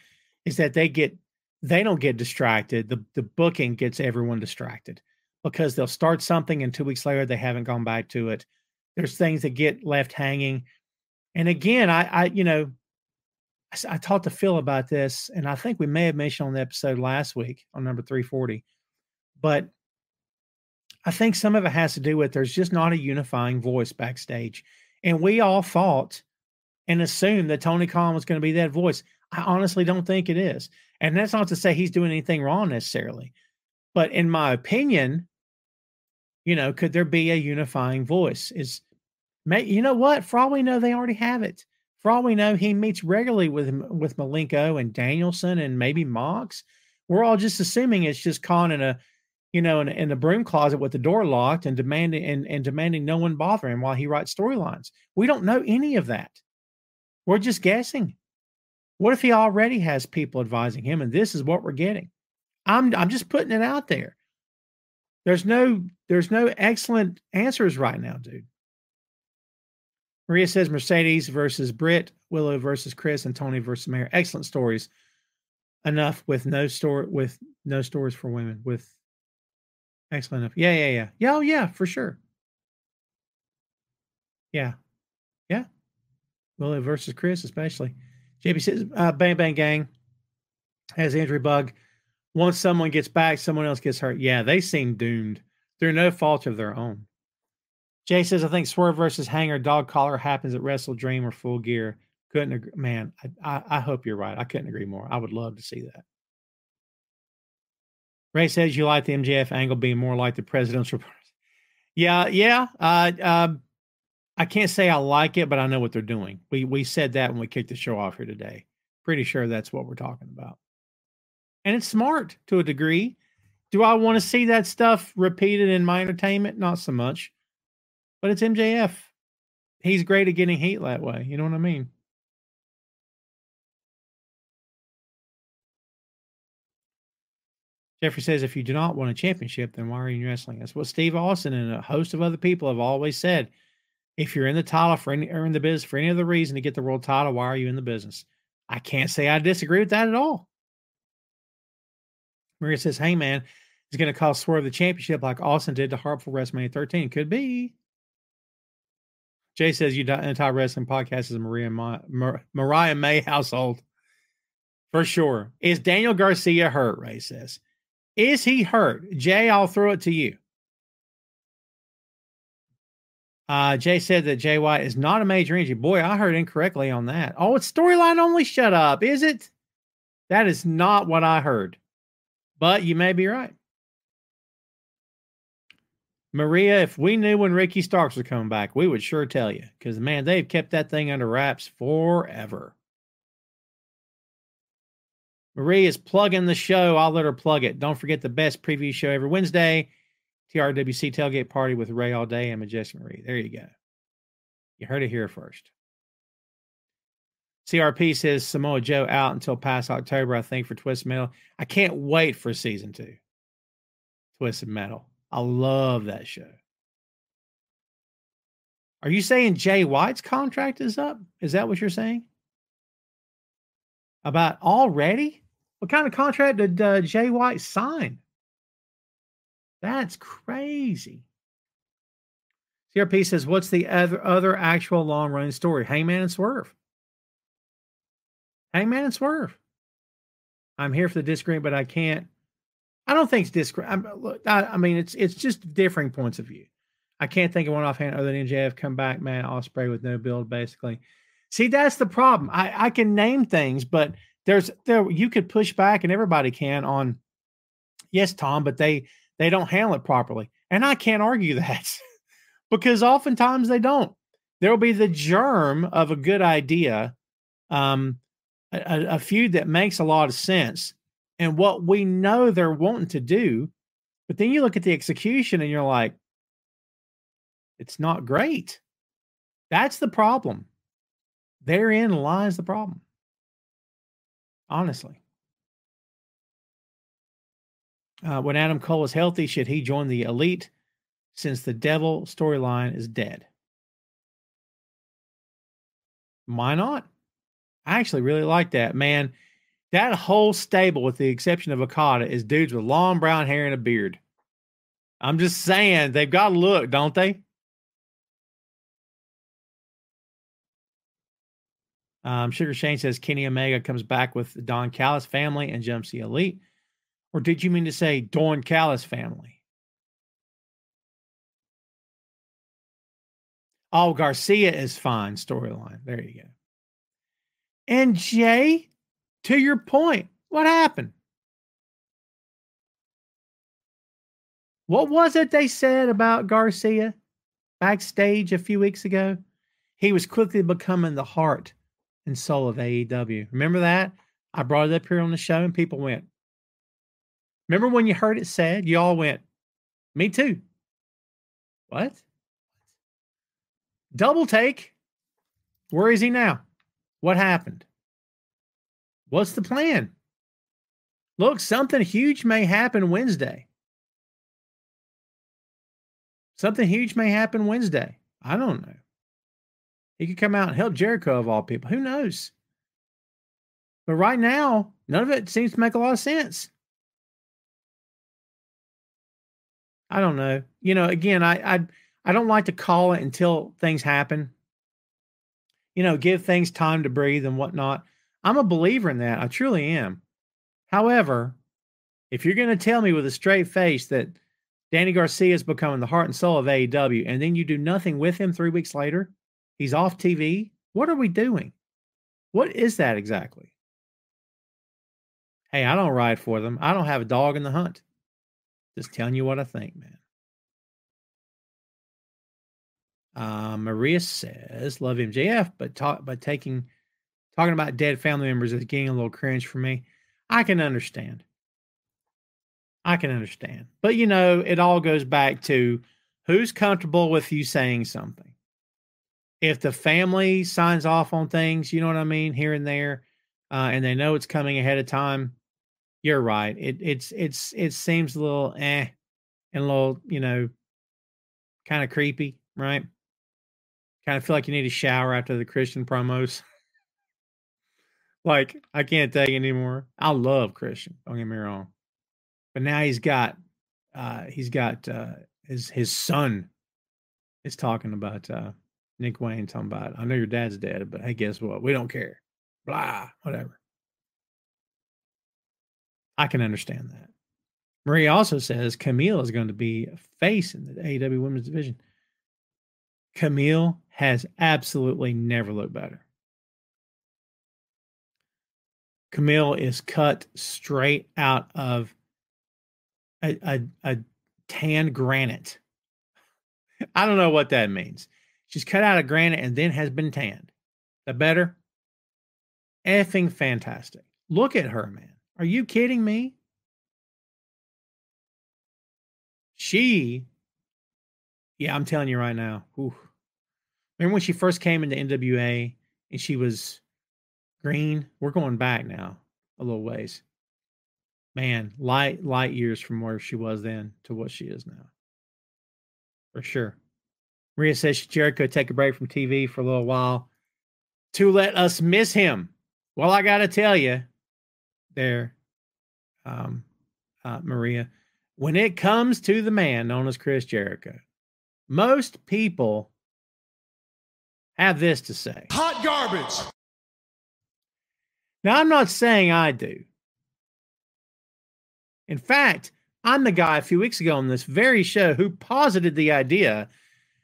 is that they don't get distracted. The booking gets everyone distracted because they'll start something and 2 weeks later they haven't gone back to it. There's things that get left hanging. And again, I talked to Phil about this, and I think we may have mentioned on the episode last week on number 340, but I think some of it has to do with there's just not a unifying voice backstage. And we all thought and assumed that Tony Khan was going to be that voice. I honestly don't think it is. And that's not to say he's doing anything wrong necessarily. But in my opinion, could there be a unifying voice? You know what? For all we know, they already have it. For all we know, he meets regularly with Malenko and Danielson and maybe Mox. We're all just assuming it's just Khan in a broom closet with the door locked and demanding no one bother him while he writes storylines. We don't know any of that. We're just guessing. What if he already has people advising him and this is what we're getting? I'm just putting it out there. There's no excellent answers right now, dude. Maria says Mercedes versus Britt, Willow versus Chris, and Tony versus Mayor. Excellent stories. Enough with no stories for women. With excellent enough. Yeah. Yeah, oh yeah, for sure. Yeah. Willow versus Chris, especially. JP says, Bang Bang Gang has the injury bug. Once someone gets back, someone else gets hurt. Yeah, they seem doomed. Through no fault of their own. Jay says, I think Swerve versus Hanger dog collar happens at Wrestle Dream or Full Gear. Couldn't agree. Man, I hope you're right. I couldn't agree more. I would love to see that. Ray says you like the MJF angle being more like the presidential. Yeah. I can't say I like it, but I know what they're doing. We said that when we kicked the show off here today. Pretty sure that's what we're talking about. And it's smart to a degree. Do I want to see that stuff repeated in my entertainment? Not so much. But it's MJF. He's great at getting heat that way. You know what I mean? Jeffrey says, if you do not want a championship, then why are you in wrestling? That's what Steve Austin and a host of other people have always said. If you're in the title for any, or in the business for any other reason to get the world title, why are you in the business? I can't say I disagree with that at all. Maria says, hey, man, it's going to cost Swerve the championship like Austin did to Hart for WrestleMania 13. Could be. Jay says, you entire wrestling podcast is a Mariah May household. For sure. Is Daniel Garcia hurt, Ray says. Is he hurt? Jay, I'll throw it to you. Jay said that Jay White is not a major injury. Boy, I heard incorrectly on that. Oh, it's storyline only. Shut up. Is it? That is not what I heard. But you may be right. Maria, if we knew when Ricky Starks was coming back, we would sure tell you. Because, man, they've kept that thing under wraps forever. Marie is plugging the show. I'll let her plug it. Don't forget the best preview show every Wednesday. TRWC Tailgate Party with Ray All Day and Majestic Marie. There you go. You heard it here first. CRP says Samoa Joe out until past October, I think, for Twisted Metal. I can't wait for season 2. Twisted Metal. I love that show. Are you saying Jay White's contract is up? Is that what you're saying? About already? What kind of contract did Jay White sign? That's crazy. CRP says, what's the other actual long-running story? Hangman and Swerve. Hangman and Swerve. I'm here for the disagreement, but I can't. I don't think it's disagreement. I mean, it's just differing points of view. I can't think of one offhand other than MJF come back, Matt Ospreay with no build, basically. See, that's the problem. I can name things, but there you could push back, and everybody can on, yes, Tom, but they don't handle it properly. And I can't argue that because oftentimes they don't. There'll be the germ of a good idea, a feud that makes a lot of sense, and what we know they're wanting to do, but then you look at the execution and you're like, it's not great. That's the problem. Therein lies the problem. Honestly. When Adam Cole is healthy, should he join the Elite since the Devil storyline is dead? Why not? I actually really like that, man. That whole stable, with the exception of Okada, is dudes with long brown hair and a beard. I'm just saying, they've got to look, don't they? Sugar Shane says Kenny Omega comes back with the Don Callis family and jumps the Elite. Or did you mean to say Don Callis family? Oh, Garcia is fine storyline. There you go. And Jay, to your point, what happened? What was it they said about Garcia backstage a few weeks ago? He was quickly becoming the heart and soul of AEW. Remember that? I brought it up here on the show and people went. Remember when you heard it said? You all went, me too. What? Double take. Where is he now? What happened? What's the plan? Look, something huge may happen Wednesday. Something huge may happen Wednesday. I don't know. He could come out and help Jericho of all people. Who knows? But right now, none of it seems to make a lot of sense. I don't know. You know, again, I don't like to call it until things happen. You know, give things time to breathe and whatnot. I'm a believer in that. I truly am. However, if you're going to tell me with a straight face that Danny Garcia is becoming the heart and soul of AEW, and then you do nothing with him 3 weeks later, he's off TV, what are we doing? What is that exactly? Hey, I don't ride for them. I don't have a dog in the hunt. Just telling you what I think, man. Maria says, love MJF, but talking about dead family members is getting a little cringe for me. I can understand. But, it all goes back to who's comfortable with you saying something. If the family signs off on things, you know what I mean, here and there, and they know it's coming ahead of time, you're right. It seems a little and a little, kind of creepy, right? Kind of feel like you need a shower after the Christian promos. Like, I can't take it anymore. I love Christian, don't get me wrong. But now he's got his son is talking about Nick Wayne, talking about, I know your dad's dead, but hey, guess what? We don't care. Blah, whatever. I can understand that. Marie also says Camille is going to be a face in the AEW women's division. Camille has absolutely never looked better. Camille is cut straight out of a tan granite. I don't know what that means. She's cut out of granite and then has been tanned. That better? Effing fantastic. Look at her, man. Are you kidding me? I'm telling you right now. Ooh. Remember when she first came into NWA and she was green? We're going back now a little ways. Man, light years from where she was then to what she is now. For sure. Maria says Jericho take a break from TV for a little while to let us miss him. Well, I got to tell you there, Maria, when it comes to the man known as Chris Jericho, most people have this to say. Hot garbage. Now, I'm not saying I do. In fact, I'm the guy a few weeks ago on this very show who posited the idea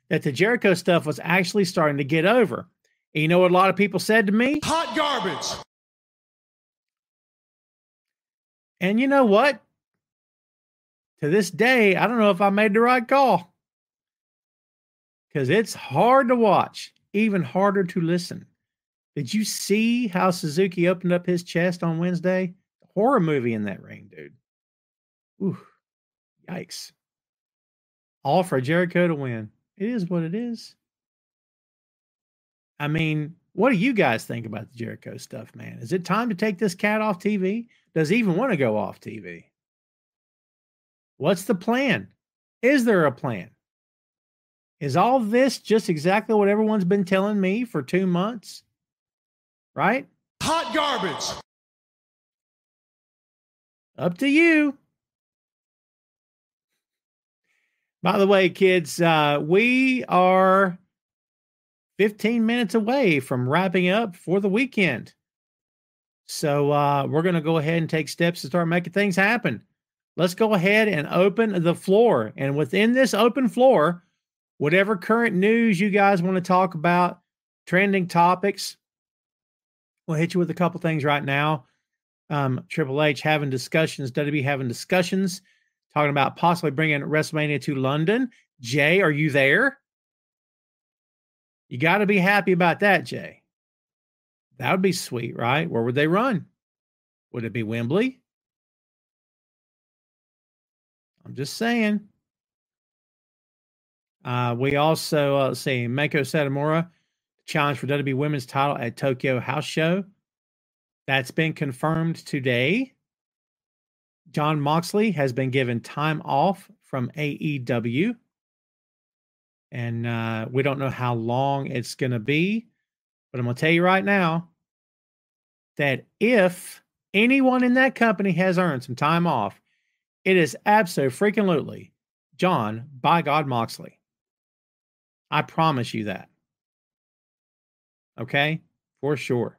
that the Jericho stuff was actually starting to get over. And you know what a lot of people said to me? Hot garbage. And you know what? To this day, I don't know if I made the right call. Because it's hard to watch, even harder to listen. Did you see how Suzuki opened up his chest on Wednesday? Horror movie in that ring, dude. Ooh, yikes. All for Jericho to win. It is what it is. I mean, what do you guys think about the Jericho stuff, man? Is it time to take this cat off TV? Does he even want to go off TV? What's the plan? Is there a plan? Is all this just exactly what everyone's been telling me for 2 months? Right? Hot garbage. Up to you. By the way, kids, we are 15 minutes away from wrapping up for the weekend. So we're going to go ahead and take steps to start making things happen. Let's go ahead and open the floor. And within this open floor, whatever current news you guys want to talk about, trending topics, we'll hit you with a couple things right now. Triple H having discussions, WWE having discussions, talking about possibly bringing WrestleMania to London. Jay, are you there? You got to be happy about that, Jay. That would be sweet, right? Where would they run? Would it be Wembley? I'm just saying. We also, let's see, Meiko Satomura challenge for WWE Women's title at Tokyo House Show. That's been confirmed today. Jon Moxley has been given time off from AEW. And we don't know how long it's going to be. But I'm going to tell you right now that if anyone in that company has earned some time off, it is absolutely Jon by God Moxley. I promise you that. Okay? For sure.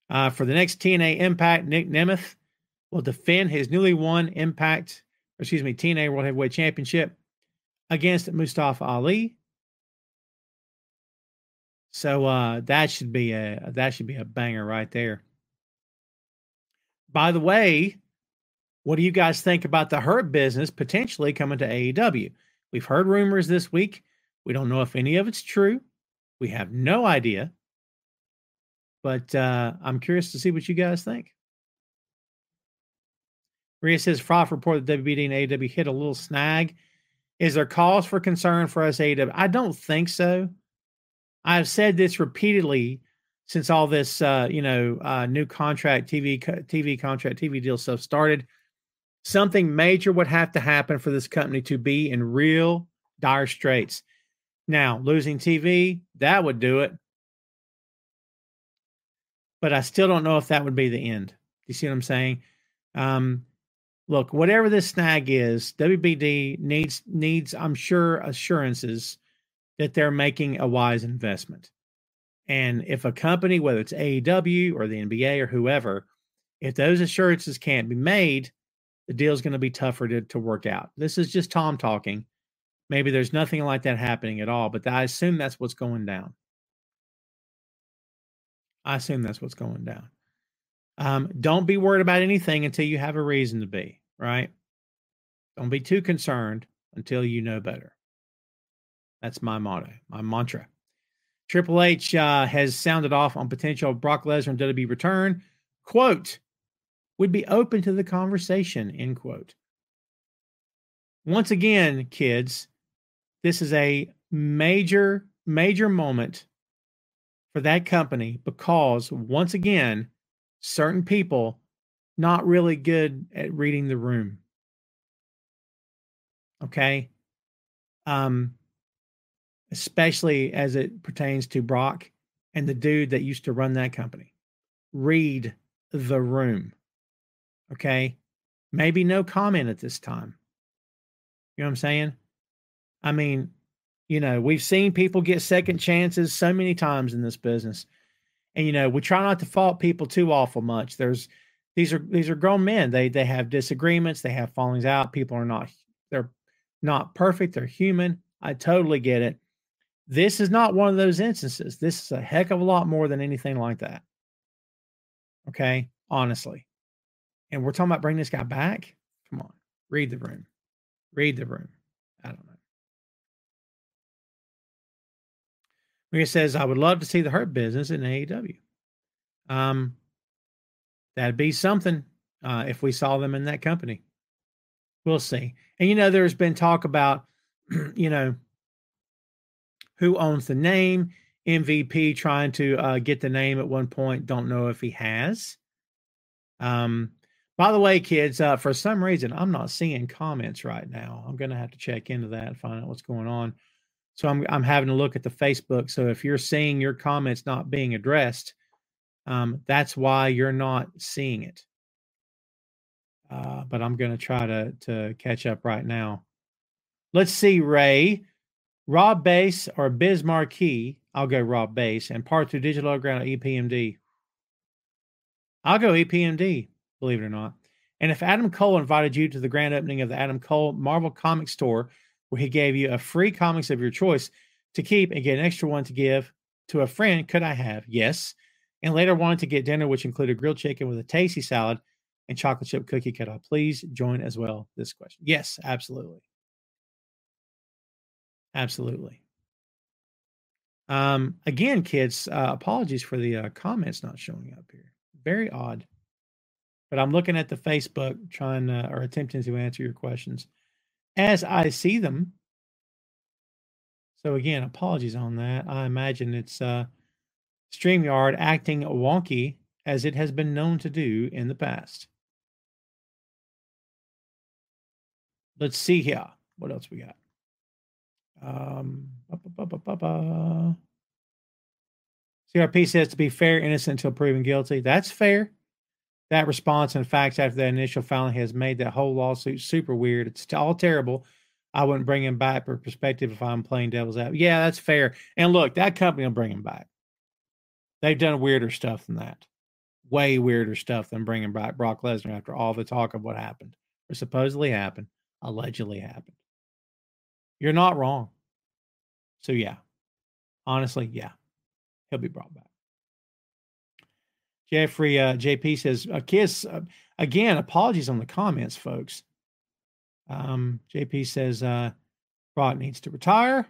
For the next TNA Impact, Nick Nemeth will defend his newly won TNA World Heavyweight Championship against Mustafa Ali. So that should be a banger right there. By the way, what do you guys think about the Hurt Business potentially coming to AEW? We've heard rumors this week. We don't know if any of it's true. We have no idea. But I'm curious to see what you guys think. Rhea says, Froth reported that WBD and AEW hit a little snag. Is there cause for concern for us AEW? I don't think so. I've said this repeatedly since all this, new contract, TV contract, TV deal stuff started. Something major would have to happen for this company to be in real dire straits. Now, losing TV, that would do it. But I still don't know if that would be the end. You see what I'm saying? Look, whatever this snag is, WBD needs, I'm sure, assurances that they're making a wise investment. And if a company, whether it's AEW or the NBA or whoever, if those assurances can't be made, the deal's going to be tougher to work out. This is just Tom talking. Maybe there's nothing like that happening at all, but I assume that's what's going down. Don't be worried about anything until you have a reason to be, right? Don't be too concerned until you know better. That's my motto, my mantra. Triple H has sounded off on potential Brock Lesnar and WWE return. Quote, would be open to the conversation, end quote. Once again, kids, this is a major, major moment for that company because, once again, certain people not really good at reading the room. Okay? Especially as it pertains to Brock and the dude that used to run that company. Read the room. Okay? Maybe no comment at this time. You know what I'm saying? I mean, we've seen people get second chances so many times in this business. And, we try not to fault people too awful much. These are grown men. They have disagreements. They have fallings out. People are they're not perfect. They're human. I totally get it. This is not one of those instances. This is a heck of a lot more than anything like that. Okay? Honestly. And we're talking about bringing this guy back? Come on. Read the room. Read the room. I don't know. Maria says, I would love to see the Hurt Business in AEW. That'd be something if we saw them in that company. We'll see. And, there's been talk about, who owns the name. MVP trying to get the name at one point. Don't know if he has. By the way, kids, for some reason, I'm not seeing comments right now. I'm going to have to check into that and find out what's going on. So I'm having to look at the Facebook. So if you're seeing your comments not being addressed, that's why you're not seeing it. But I'm going to try to catch up right now. Let's see, Ray. Rob Bass or Biz Marquee. I'll go Rob Bass. And Part 2 Digital Underground EPMD. I'll go EPMD, believe it or not. And if Adam Cole invited you to the grand opening of the Adam Cole Marvel Comics store, where he gave you a free comics of your choice to keep and get an extra one to give to a friend, could I have? Yes. And later wanted to get dinner, which included grilled chicken with a tasty salad and chocolate chip cookie. Could I please join as well? This question. Yes, absolutely. Absolutely. Again, kids, apologies for the comments not showing up here. Very odd. But I'm looking at the Facebook trying or attempting to answer your questions as I see them. So again, apologies on that. I imagine it's StreamYard acting wonky as it has been known to do in the past. Let's see here. What else we got? CRP says, to be fair, innocent until proven guilty. That's fair. That response and facts after that initial filing has made that whole lawsuit super weird. It's all terrible. I wouldn't bring him back for perspective if I'm playing devil's advocate. Yeah, that's fair. And look, that company will bring him back. They've done weirder stuff than that. Way weirder stuff than bringing back Brock Lesnar after all the talk of what happened. Or supposedly happened. Allegedly happened. You're not wrong. So yeah. Honestly, yeah. He'll be brought back. Jeffrey JP says, Kiss, again, apologies on the comments, folks. JP says, Brock needs to retire.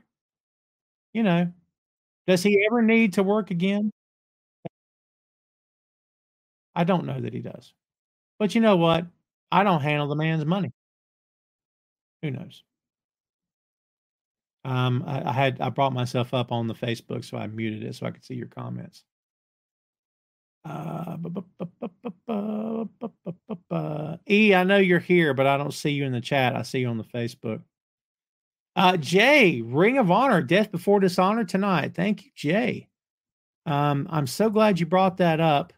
You know, does he ever need to work again? I don't know that he does. But you know what? I don't handle the man's money. Who knows? I brought myself up on the Facebook, so I muted it so I could see your comments. E, I know you're here, but I don't see you in the chat. I see you on the Facebook. Jay, Ring of Honor, Death Before Dishonor tonight. Thank you, Jay. I'm so glad you brought that up.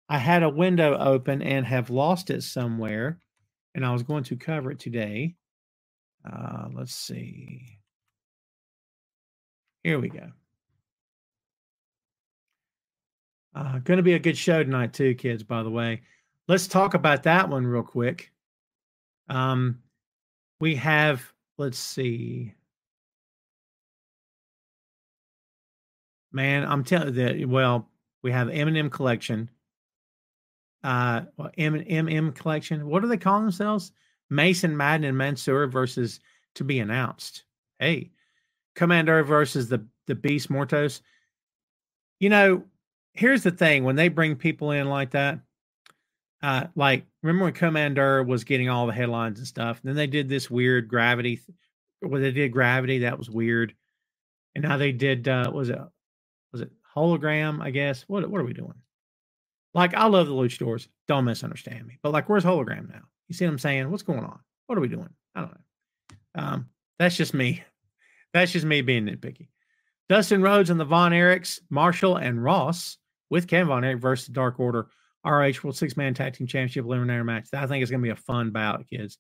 I had a window open and have lost it somewhere, and I was going to cover it today. Let's see. Here we go. Going to be a good show tonight too, kids, by the way. Let's talk about that one real quick. We have, let's see. Man, I'm telling you that, well, we have M&M collection. M&M collection. What do they call themselves? Mason, Madden, and Mansoor versus to be announced. Hey, Commander versus the Beast Mortos. You know, here's the thing. When they bring people in like that, like, remember when Commander was getting all the headlines and stuff? And then they did this weird Gravity. They did Gravity. That was weird. And now they did, was it Hologram, I guess? What are we doing? Like, I love the luchadors. Don't misunderstand me. But, like, where's Hologram now? You see what I'm saying? What's going on? What are we doing? I don't know. That's just me. That's just me being nitpicky. Dustin Rhodes and the Von Erichs, Marshall and Ross with Ken Von Erich versus Dark Order RH World Six-Man Tag Team Championship Eliminator match. I think it's going to be a fun bout, kids.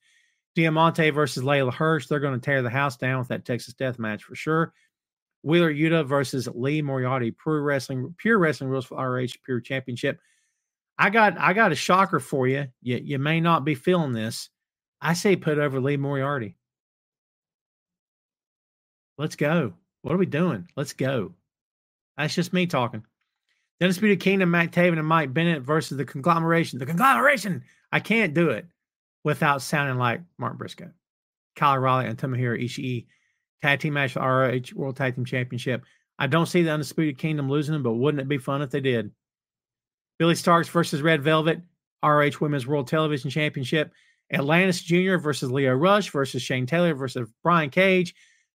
Diamante versus Layla Hirsch. They're going to tear the house down with that Texas Death match for sure. Wheeler Yuta versus Lee Moriarty. Pure Wrestling Rules for RH Pure Championship. I got a shocker for you. You may not be feeling this. I say put over Lee Moriarty. Let's go. What are we doing? Let's go. That's just me talking. The Undisputed Kingdom, Matt Taven and Mike Bennett versus the Conglomeration. The Conglomeration! I can't do it without sounding like Mark Briscoe. Kyle O'Reilly and Tomohiro Ishii. Tag team match for RH World Tag Team Championship. I don't see the Undisputed Kingdom losing them, but wouldn't it be fun if they did? Billy Starks versus Red Velvet. RH Women's World Television Championship. Atlantis Jr. versus Leo Rush versus Shane Taylor versus Brian Cage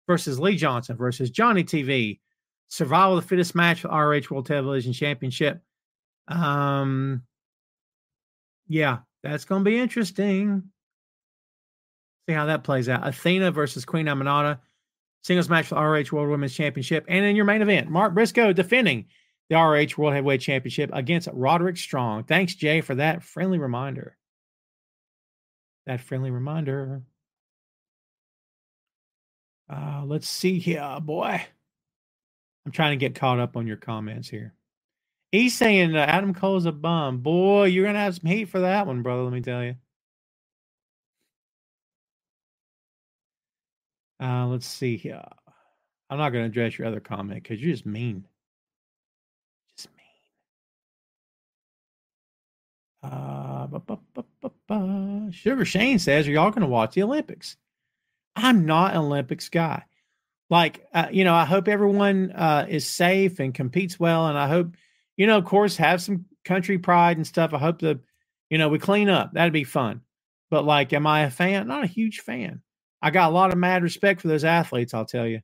versus Lee Johnson versus Johnny TV. Survival of the Fittest match for RH World Television Championship. Yeah, that's going to be interesting. See how that plays out. Athena versus Queen Aminata. Singles match for RH World Women's Championship. And in your main event, Mark Briscoe defending the RH World Heavyweight Championship against Roderick Strong. Thanks, Jay, for that friendly reminder. Let's see here, boy. I'm trying to get caught up on your comments here. He's saying Adam Cole's a bum. Boy, you're going to have some heat for that one, brother, let me tell you. Let's see here. I'm not going to address your other comment because you're just mean. Sugar Shane says, are y'all going to watch the Olympics? I'm not an Olympics guy. Like, I hope everyone is safe and competes well. And I hope, of course, have some country pride and stuff. I hope that, we clean up. That'd be fun. But, like, am I a fan? Not a huge fan. I got a lot of mad respect for those athletes, I'll tell you.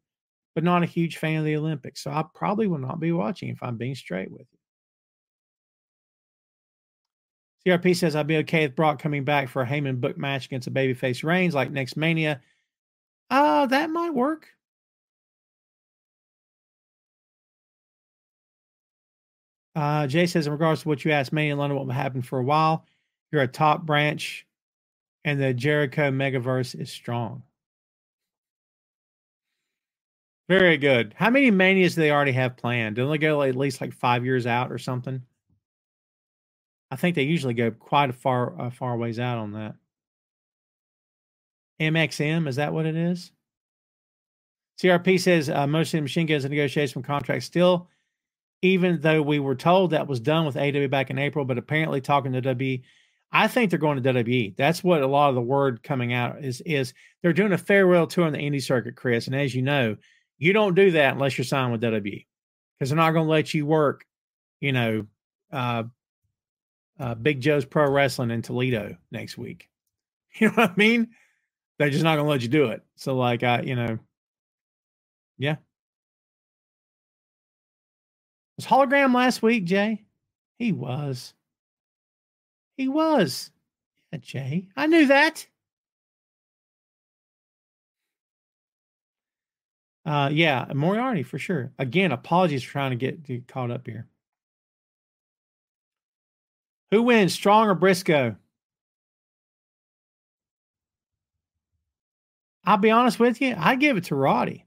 But not a huge fan of the Olympics. So I probably will not be watching if I'm being straight with you. CRP says, I'd be okay with Brock coming back for a Heyman book match against a babyface Reigns like next Mania. That might work. Jay says, in regards to what you asked Mania in London, what will happen for a while? You're a top branch, and the Jericho Megaverse is strong. Very good. How many Manias do they already have planned? Don't they go at least like 5 years out or something? I think they usually go quite a far ways out on that. MXM, is that what it is? CRP says, most of the Machine Guns and negotiation contracts still, even though we were told that was done with AEW back in April, but apparently talking to WWE I think they're going to WWE. That's what a lot of the word coming out is they're doing a farewell tour on the indie circuit, Chris. And as you know, you don't do that unless you're signed with WWE because they're not going to let you work, you know, Big Joe's Pro Wrestling in Toledo next week. You know what I mean? They're just not going to let you do it. So like, you know, yeah. Was Hologram last week, Jay? He was. He was. Yeah, Jay. I knew that. Yeah, Moriarty for sure. Again, apologies for trying to get caught up here. Who wins, Strong or Briscoe? I'll be honest with you. I give it to Roddy.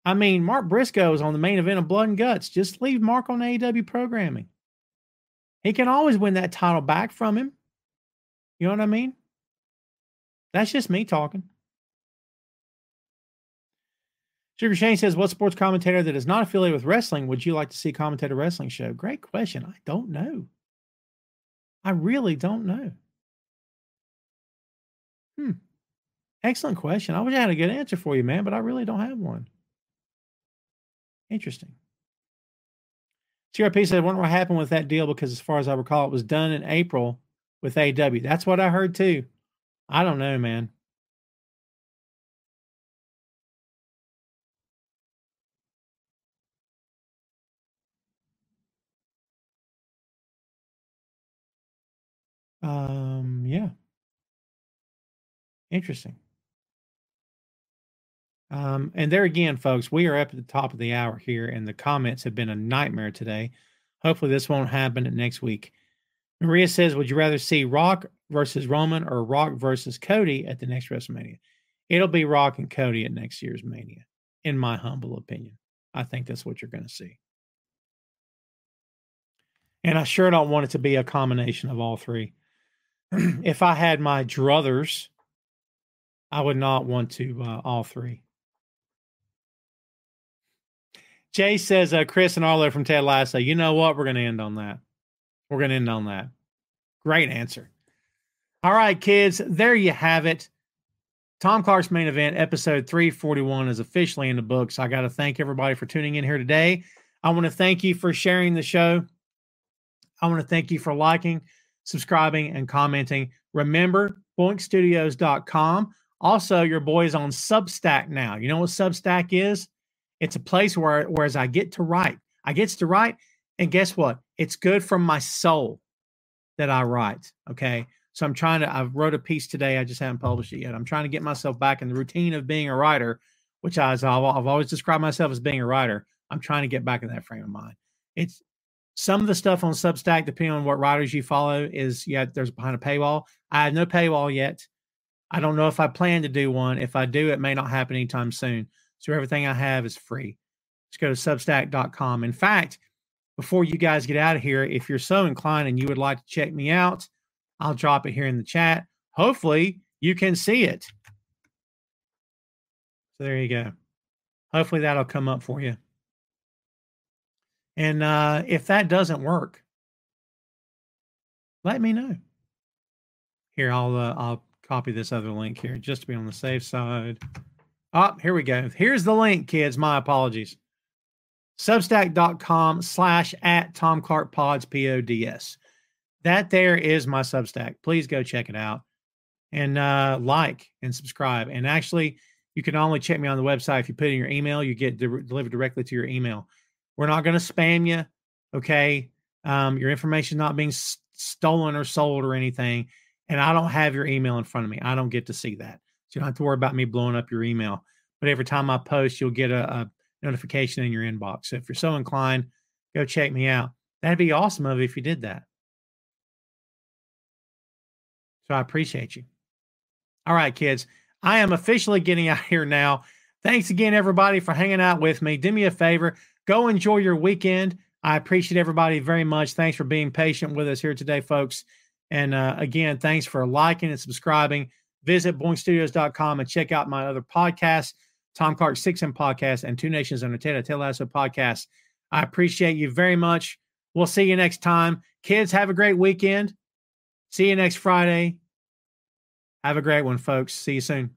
I mean, Mark Briscoe is on the main event of Blood and Guts. Just leave Mark on AEW programming. He can always win that title back from him. You know what I mean? That's just me talking. Sugar Shane says, what sports commentator that is not affiliated with wrestling would you like to see commentate a wrestling show? Great question. I don't know. I really don't know. Excellent question. I wish I had a good answer for you, man, but I really don't have one. Interesting. CRP said, I wonder what happened with that deal because as far as I recall, it was done in April with AEW. That's what I heard too. I don't know, man. Yeah. Interesting. And there again, folks, we are up at the top of the hour here, and the comments have been a nightmare today. Hopefully this won't happen next week. Maria says, would you rather see Rock versus Roman or Rock versus Cody at the next WrestleMania? It'll be Rock and Cody at next year's Mania, in my humble opinion. I think that's what you're going to see. And I sure don't want it to be a combination of all three. If I had my druthers, I would not want to all three. Jay says, Chris and Arlo from Ted Lasso. You know what? We're going to end on that. We're going to end on that. Great answer. All right, kids, there you have it. Tom Clark's Main Event, episode 341, is officially in the books. I got to thank everybody for tuning in here today. I want to thank you for sharing the show. I want to thank you for liking, subscribing, and commenting. Remember, boinkstudios.com. Also, your boy's on Substack now. You know what Substack is? It's a place whereas I get to write. I get to write, and guess what? It's good from my soul that I write, okay? So I wrote a piece today. I just haven't published it yet. I'm trying to get myself back in the routine of being a writer, which I've always described myself as being a writer. I'm trying to get back in that frame of mind. It's some of the stuff on Substack, depending on what writers you follow, there's behind a paywall. I have no paywall yet. I don't know if I plan to do one. If I do, it may not happen anytime soon. So everything I have is free. Just go to substack.com. In fact, before you guys get out of here, if you're so inclined and you would like to check me out, I'll drop it here in the chat. Hopefully you can see it. So there you go. Hopefully that'll come up for you. And if that doesn't work, let me know. Here, I'll copy this other link here just to be on the safe side. Oh, here we go. Here's the link, kids. My apologies. Substack.com/@TomClarkPods, PODS. That there is my Substack. Please go check it out and like and subscribe. And actually, you can only check me on the website. If you put in your email, you get delivered directly to your email. We're not going to spam you, okay? Your information is not being stolen or sold or anything. And I don't have your email in front of me. I don't get to see that. So you don't have to worry about me blowing up your email. But every time I post, you'll get a notification in your inbox. So if you're so inclined, go check me out. That'd be awesome of you if you did that. So I appreciate you. All right, kids. I am officially getting out here now. Thanks again, everybody, for hanging out with me. Do me a favor. Go enjoy your weekend. I appreciate everybody very much. Thanks for being patient with us here today, folks. And again, thanks for liking and subscribing. Visit boinkstudios.com and check out my other podcasts, Tom Clark's 6M podcast and Two Nations Under Ted Lasso podcast. I appreciate you very much. We'll see you next time. Kids, have a great weekend. See you next Friday. Have a great one, folks. See you soon.